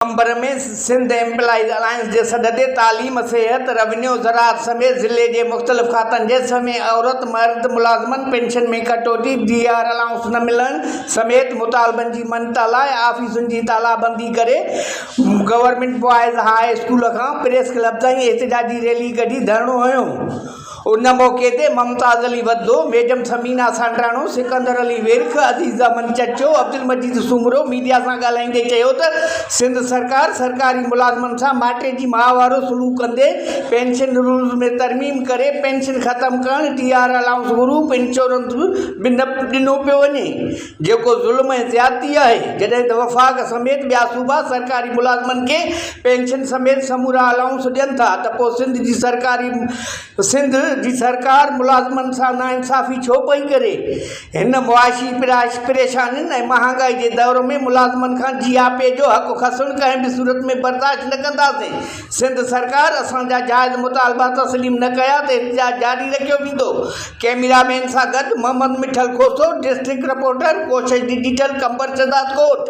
नवंबर में Sindh employees alliance जे सददे तालीम, सेहत, रेवेन्यू, ज़राअत समेत ज़िले के मुख़्तलिफ़ खातन जे समेत औरत मर्द मुलाज़मन पेंशन में कटौती, डीआर अलाउंस न मिलण समेत मुतालबन की मन्नत लाइ ऑफिसुन की तालाबंदी करे गवर्नमेंट बॉयज़ हाई स्कूल खां प्रेस क्लब ताईं एहतजाजी रैली कढी धरणो हुयो। उन मौके ते मुमताज़ अली वद्दो, मैडम समीना सांडराणो, सिकंदर अली विर्क, अज़ीज़ अमन चचो, अब्दुल मजीद सुमरो मीडिया से ॻाल्हाईंदे चयो त सिंध सरकार सरकारी मुलाज़मन से माटे की माहवारो सलूक कंदे पेंशन रूल्स में तरमीम करे पेंशन खत्म करण, डीआर अलाउंस ग्रुप इंश्योरेंस भी न ॾिनो पियो वञे जेको ज़ुल्म ऐं ज़्यादती आहे। जॾहिं त वफ़ाक समेत ॿिया सूबा सरकारी मुलाज़मन के पेंशन समेत समूरा अलाउंस ॾियनि था त पोइ सिंध जी सरकार मुलाज़मन सां नाइंसाफ़ी छो पई करे। हिन मुआशी परेशानियुनि ऐं महांगाई के दौर में मुलाज़मन खां जीआपे जो हक़ खसण कंहिं भी सूरत में बर्दाश्त न कंदासीं। सिंध सरकार असांजा जायज़ मुतालबा तस्लीम न कया त एहतजाज जारी रखियो वेंदो। कैमरामैन सां गॾु मोहम्मद मिठल खोसो, डिस्ट्रिक्ट रिपोर्टर कोशिश डिजिटल कंबर शहजाद कोट।